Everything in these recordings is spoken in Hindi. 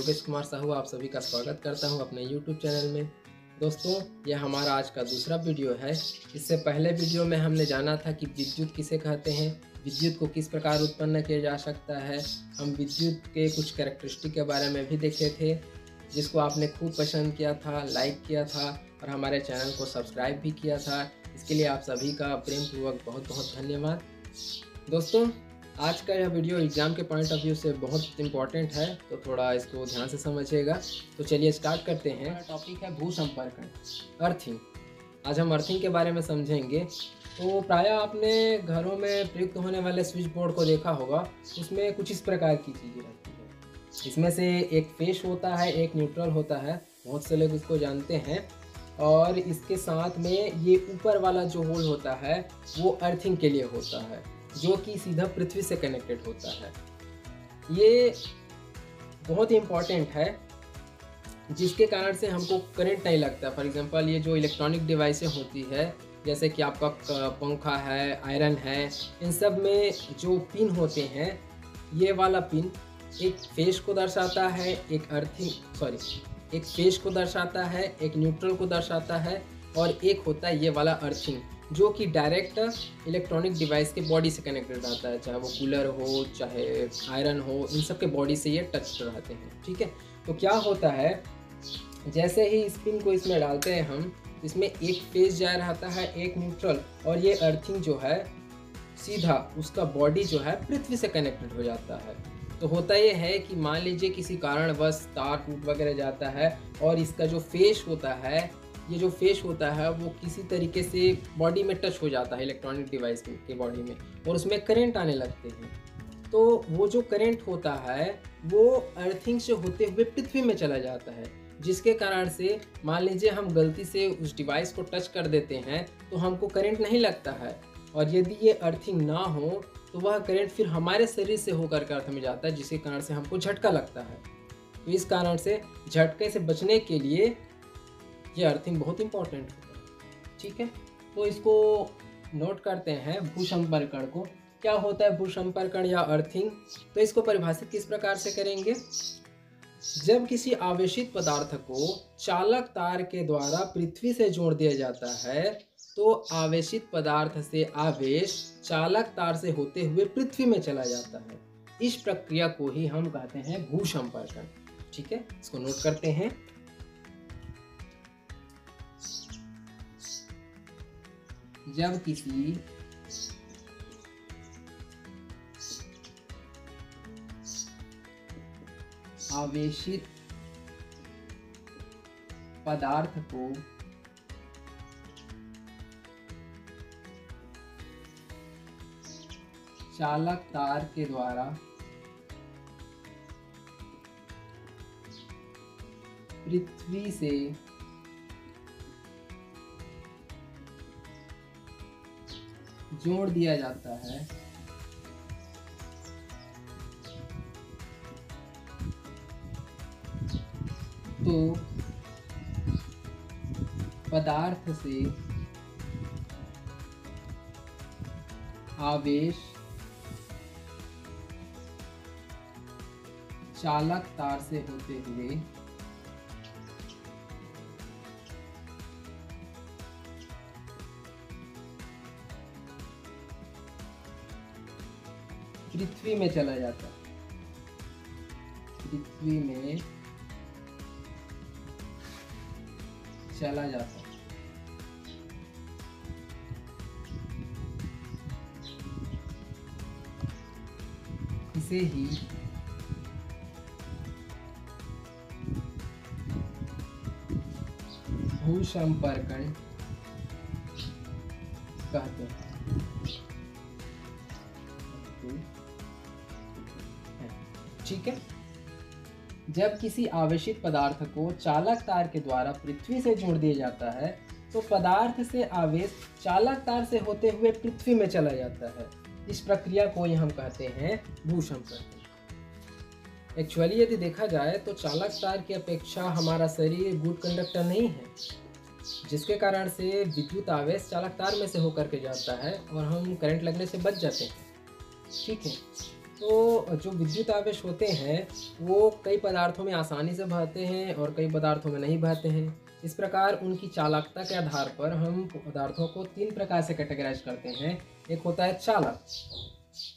योगेश कुमार साहू आप सभी का स्वागत करता हूं अपने YouTube चैनल में। दोस्तों, यह हमारा आज का दूसरा वीडियो है। इससे पहले वीडियो में हमने जाना था कि विद्युत किसे कहते हैं, विद्युत को किस प्रकार उत्पन्न किया जा सकता है। हम विद्युत के कुछ कैरेक्टरिस्टिक के बारे में भी देखे थे, जिसको आपने खूब पसंद किया था, लाइक किया था और हमारे चैनल को सब्सक्राइब भी किया था। इसके लिए आप सभी का प्रेमपूर्वक बहुत बहुत धन्यवाद। दोस्तों, आज का यह वीडियो एग्ज़ाम के पॉइंट ऑफ व्यू से बहुत इम्पॉर्टेंट है, तो थोड़ा इसको ध्यान से समझिएगा। तो चलिए स्टार्ट करते हैं। टॉपिक है भू संपर्कन, अर्थिंग। आज हम अर्थिंग के बारे में समझेंगे। तो प्रायः आपने घरों में प्रयुक्त होने वाले स्विच बोर्ड को देखा होगा, उसमें कुछ इस प्रकार की चीज़ें रहती है। इसमें से एक फेस होता है, एक न्यूट्रल होता है, बहुत से लोग इसको जानते हैं। और इसके साथ में ये ऊपर वाला जो होल होता है वो अर्थिंग के लिए होता है, जो कि सीधा पृथ्वी से कनेक्टेड होता है। ये बहुत इम्पॉर्टेंट है, जिसके कारण से हमको करंट नहीं लगता। फॉर एग्जांपल, ये जो इलेक्ट्रॉनिक डिवाइसें होती है, जैसे कि आपका पंखा है, आयरन है, इन सब में जो पिन होते हैं, ये वाला पिन एक फेस को दर्शाता है, एक फेस को दर्शाता है, एक न्यूट्रल को दर्शाता है, और एक होता है ये वाला अर्थिंग, जो कि डायरेक्ट इलेक्ट्रॉनिक डिवाइस के बॉडी से कनेक्टेड रहता है। चाहे वो कूलर हो, चाहे आयरन हो, इन सब के बॉडी से ये टच रहते हैं। ठीक है, तो क्या होता है, जैसे ही इस पिन को इसमें डालते हैं हम, इसमें एक फेस जा रहता है, एक न्यूट्रल, और ये अर्थिंग जो है सीधा उसका बॉडी जो है पृथ्वी से कनेक्टेड हो जाता है। तो होता ये है कि मान लीजिए किसी कारणवश तार टूट वगैरह जाता है, और इसका जो फेस होता है, ये जो फेस होता है वो किसी तरीके से बॉडी में टच हो जाता है, इलेक्ट्रॉनिक डिवाइस के बॉडी में, और उसमें करंट आने लगते हैं। तो वो जो करंट होता है वो अर्थिंग से होते हुए पृथ्वी में चला जाता है, जिसके कारण से मान लीजिए हम गलती से उस डिवाइस को टच कर देते हैं तो हमको करंट नहीं लगता है। और यदि ये अर्थिंग ना हो तो वह करंट फिर हमारे शरीर से होकर के अर्थ में जाता है, जिसके कारण से हमको झटका लगता है। तो इस कारण से झटके से बचने के लिए ये अर्थिंग बहुत इंपॉर्टेंट होता है। ठीक है, तो इसको नोट करते हैं, भूसंपर्कण को। क्या होता है भूसंपर्कण या अर्थिंग? तो इसको परिभाषित किस प्रकार से करेंगे? जब किसी आवेशित पदार्थ को चालक तार के द्वारा पृथ्वी से जोड़ दिया जाता है, तो आवेशित पदार्थ से आवेश चालक तार से होते हुए पृथ्वी में चला जाता है। इस प्रक्रिया को ही हम कहते हैं भूसंपर्कण। ठीक है, इसको नोट करते हैं। जब किसी आवेशित पदार्थ को चालक तार के द्वारा पृथ्वी से जोड़ दिया जाता है, तो पदार्थ से आवेश चालक तार से होते हुए पृथ्वी में चला जाता है, पृथ्वी में चला जाता है। इसे ही भूसंपर्कण कहते हैं। ठीक है, जब किसी आवेशित पदार्थ को चालक तार के द्वारा पृथ्वी से जोड़ दिया जाता है, तो पदार्थ से आवेश चालक तार से होते हुए पृथ्वी में चला जाता है। इस प्रक्रिया को ही हम कहते हैं भूसंपर्कण। एक्चुअली यदि देखा जाए तो चालक तार की अपेक्षा हमारा शरीर गुड कंडक्टर नहीं है, जिसके कारण से विद्युत आवेश चालक तार में से होकर के जाता है और हम करंट लगने से बच जाते हैं। ठीक है, तो जो विद्युत आवेश होते हैं वो कई पदार्थों में आसानी से बहते हैं और कई पदार्थों में नहीं बहते हैं। इस प्रकार उनकी चालकता के आधार पर हम पदार्थों को 3 प्रकार से कैटेगराइज करते हैं। एक होता है चालक।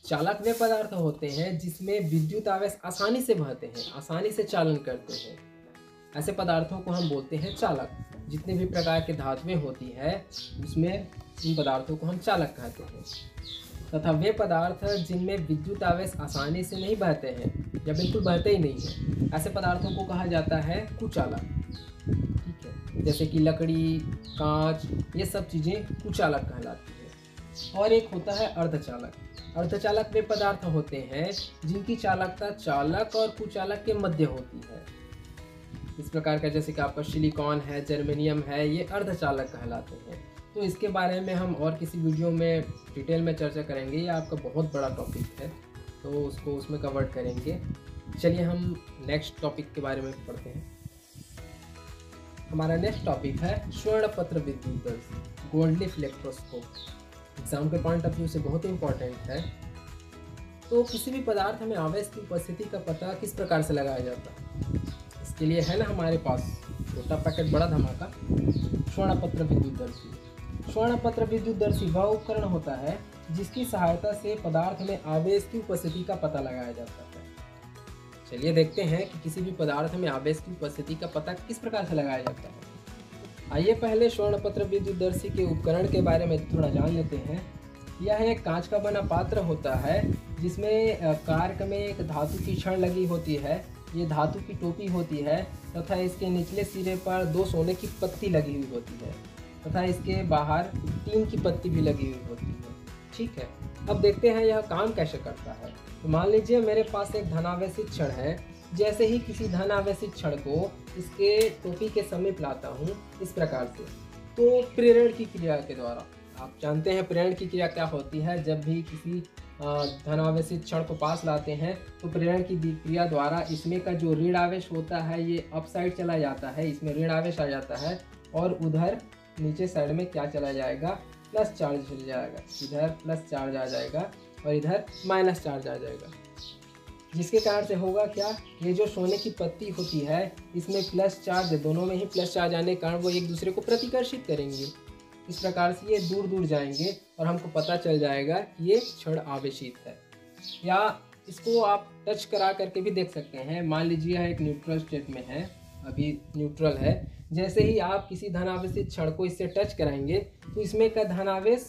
चालक वे पदार्थ होते हैं जिसमें विद्युत आवेश आसानी से बहते हैं, आसानी से चालन करते हैं। ऐसे पदार्थों को हम बोलते हैं चालक। जितने भी प्रकार के धातुएं होती है उसमें इन पदार्थों को हम चालक कहते हैं। तथा वे पदार्थ जिनमें विद्युत आवेश आसानी से नहीं बहते हैं या बिल्कुल बहते ही नहीं है, ऐसे पदार्थों को कहा जाता है कुचालक। ठीक है, जैसे कि लकड़ी, कांच, ये सब चीज़ें कुचालक कहलाती है। और एक होता है अर्धचालक। अर्धचालक वे पदार्थ होते हैं जिनकी चालकता चालक और कुचालक के मध्य होती है। इस प्रकार का जैसे कि आपका सिलिकॉन है, जर्मेनियम है, ये अर्धचालक कहलाते हैं। तो इसके बारे में हम और किसी वीडियो में डिटेल में चर्चा करेंगे। ये आपका बहुत बड़ा टॉपिक है तो उसको उसमें कवर करेंगे। चलिए हम नेक्स्ट टॉपिक के बारे में पढ़ते हैं। हमारा नेक्स्ट टॉपिक है स्वर्णपत्र विद्युत दर्शी, गोल्ड लीफ इलेक्ट्रोस्कोप। एग्जाम के पॉइंट ऑफ व्यू से बहुत इंपॉर्टेंट है। तो किसी भी पदार्थ में आवेश की उपस्थिति का पता किस प्रकार से लगाया जाता है, इसके लिए है ना हमारे पास छोटा पैकेट बड़ा धमाका, स्वर्णपत्र विद्युत दर्शी। स्वर्णपत्र विद्युत दर्शी वह उपकरण होता है जिसकी सहायता से पदार्थ में आवेश की उपस्थिति का पता लगाया जाता है। चलिए देखते हैं कि किसी भी पदार्थ में आवेश की उपस्थिति का पता किस प्रकार से लगाया जाता है। आइए पहले स्वर्णपत्र विद्युत दर्शी के उपकरण के बारे में थोड़ा जान लेते हैं। यह एक कांच का बना पात्र होता है जिसमें कार्क में एक धातु की छड़ लगी होती है। ये धातु की टोपी होती है तथा इसके निचले सिरे पर 2 सोने की पत्ती लगी हुई होती है तथा इसके बाहर टीन की पत्ती भी लगी हुई होती है। ठीक है, अब देखते हैं यह काम कैसे करता है। तो मान लीजिए मेरे पास एक धनावेशित छड़ है। जैसे ही किसी धनावेशित छड़ को इसके टोपी के समीप लाता हूँ इस प्रकार से, तो प्रेरण की क्रिया के द्वारा, आप जानते हैं प्रेरण की क्रिया क्या होती है। जब भी किसी धनावेशित छड़ को पास लाते हैं तो प्रेरण की क्रिया द्वारा इसमें का जो ऋण आवेश होता है ये अप साइड चला जाता है, इसमें ऋण आवेश आ जाता है और उधर नीचे साइड में क्या चला जाएगा, प्लस चार्ज चल जाएगा। इधर प्लस चार्ज आ जाएगा और इधर माइनस चार्ज आ जाएगा, जिसके कारण से होगा क्या, ये जो सोने की पत्ती होती है इसमें प्लस चार्ज, दोनों में ही प्लस चार्ज आने के कारण वो एक दूसरे को प्रतिकर्षित करेंगे। इस प्रकार से ये दूर दूर जाएंगे और हमको पता चल जाएगा कि ये छड़ आवेशित है। या इसको आप टच करा करके भी देख सकते हैं। मान लीजिए यह एक न्यूट्रल स्टेट में है, अभी न्यूट्रल है। जैसे ही आप किसी धनावेशित छड़ को इससे टच कराएंगे तो इसमें का धनावेश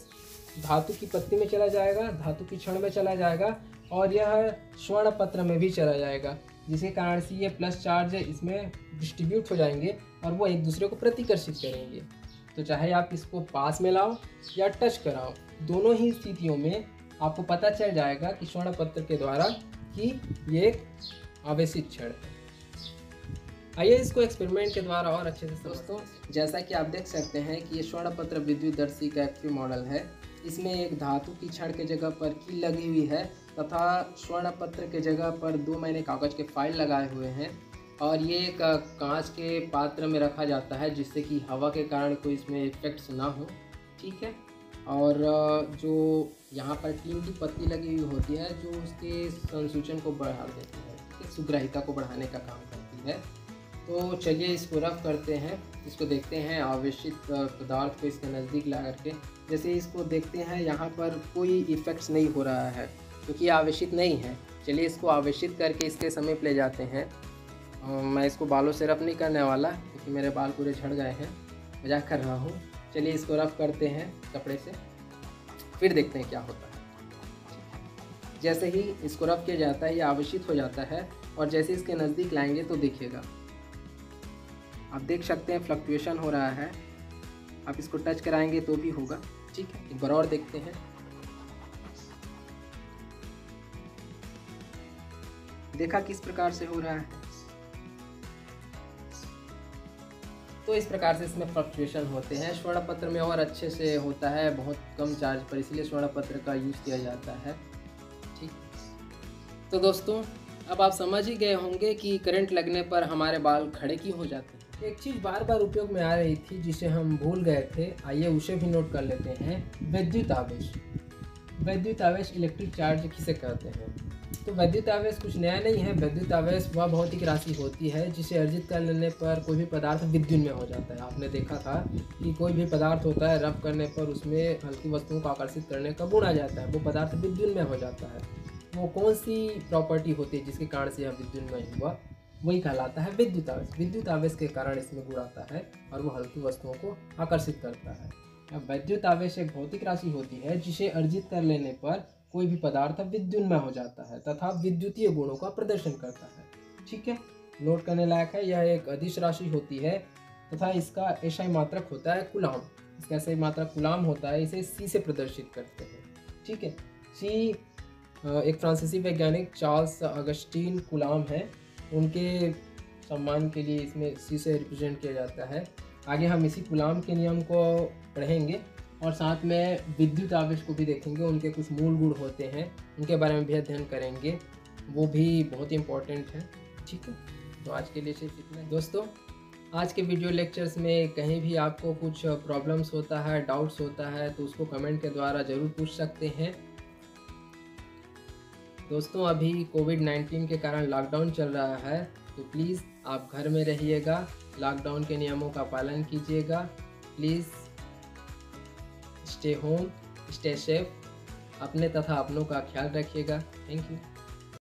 धातु की पत्ती में चला जाएगा, धातु की छड़ में चला जाएगा और यह स्वर्ण पत्र में भी चला जाएगा, जिसके कारण से ये प्लस चार्ज इसमें डिस्ट्रीब्यूट हो जाएंगे और वो एक दूसरे को प्रतिकर्षित करेंगे। तो चाहे आप इसको पास में लाओ या टच कराओ, दोनों ही स्थितियों में आपको पता चल जाएगा कि स्वर्ण पत्र के द्वारा कि ये एक आवेशित छड़ है। आइए इसको एक्सपेरिमेंट के द्वारा और अच्छे से दोस्तों, जैसा कि आप देख सकते हैं कि ये स्वर्णपत्र विद्युत दर्शी का एक्टिव मॉडल है। इसमें एक धातु की छड़ के जगह पर कील लगी हुई है तथा स्वर्णपत्र के जगह पर 2 मैंने कागज के फाइल लगाए हुए हैं और ये एक कांच के पात्र में रखा जाता है जिससे कि हवा के कारण कोई इसमें इफेक्ट्स ना हो। ठीक है, और जो यहाँ पर टीन की पत्ती लगी हुई होती है जो उसके संसूचन को बढ़ा देती है, सुग्राहिता को बढ़ाने का काम करती है। तो चलिए इसको रफ करते हैं, इसको देखते हैं आवेशित पदार्थ को इसके नज़दीक ला करके। जैसे इसको देखते हैं यहाँ पर कोई इफेक्ट्स नहीं हो रहा है क्योंकि ये आवेशित नहीं है। चलिए इसको आवेशित करके इसके समीप ले जाते हैं। मैं इसको बालों से रफ नहीं करने वाला क्योंकि मेरे बाल पूरे झड़ गए हैं, मजाक कर रहा हूँ। चलिए इसको रफ करते हैं कपड़े से, फिर देखते हैं क्या होता है। जैसे ही इसको रफ किया जाता है ये आवेशित हो जाता है और जैसे इसके नज़दीक लाएंगे तो दिखेगा, आप देख सकते हैं फ्लक्चुएशन हो रहा है। आप इसको टच कराएंगे तो भी होगा। ठीक है, एक बार और देखते हैं। देखा किस प्रकार से हो रहा है। तो इस प्रकार से इसमें फ्लक्चुएशन होते हैं। स्वर्णपत्र में और अच्छे से होता है, बहुत कम चार्ज पर, इसलिए स्वर्णपत्र का यूज़ किया जाता है। ठीक, तो दोस्तों अब आप समझ ही गए होंगे कि करंट लगने पर हमारे बाल खड़े क्यों हो जाते हैं। एक चीज़ बार बार उपयोग में आ रही थी जिसे हम भूल गए थे, आइए उसे भी नोट कर लेते हैं। विद्युत आवेश। वैद्युत आवेश इलेक्ट्रिक चार्ज किसे कहते हैं? तो वैद्युत आवेश कुछ नया नहीं है। वैद्युत आवेश वह भौतिक राशि होती है जिसे अर्जित कर लेने पर कोई भी पदार्थ विद्युन्मय हो जाता है। आपने देखा था कि कोई भी पदार्थ होता है, रब करने पर उसमें हल्की वस्तुओं को आकर्षित करने का गुण आ जाता है, वो पदार्थ विद्युन्मय हो जाता है। वो कौन सी प्रॉपर्टी होती है जिसके कारण से यह विद्युन्मय हुआ? वही कहलाता है विद्युत आवेश। विद्युत आवेश के कारण इसमें गुण आता है और वो हल्की वस्तुओं को आकर्षित करता है। अब वैद्युत आवेश एक भौतिक राशि होती है जिसे अर्जित कर लेने पर कोई भी पदार्थ विद्युन्मय हो जाता है तथा विद्युतीय गुणों का प्रदर्शन करता है। ठीक है, नोट करने लायक है। यह एक अदिश राशि होती है तथा इसका एसआई मात्रक होता है कूलाम। इसका एसआई मात्रक कूलाम होता है, इसे सी से प्रदर्शित करते हैं। ठीक है, सी एक फ्रांसीसी वैज्ञानिक चार्ल्स अगस्टीन कूलाम है, उनके सम्मान के लिए इसमें सी से रिप्रेजेंट किया जाता है। आगे हम इसी कूलाम के नियम को पढ़ेंगे और साथ में विद्युत आवेश को भी देखेंगे। उनके कुछ मूल गुण होते हैं, उनके बारे में भी अध्ययन करेंगे, वो भी बहुत इंपॉर्टेंट है। ठीक है, तो आज के लिए सिर्फ इतना है दोस्तों। आज के वीडियो लेक्चर्स में कहीं भी आपको कुछ प्रॉब्लम्स होता है, डाउट्स होता है, तो उसको कमेंट के द्वारा ज़रूर पूछ सकते हैं। दोस्तों, अभी कोविड-19 के कारण लॉकडाउन चल रहा है, तो प्लीज़ आप घर में रहिएगा, लॉकडाउन के नियमों का पालन कीजिएगा। Please stay home, stay safe, अपने तथा अपनों का ख्याल रखिएगा। Thank you.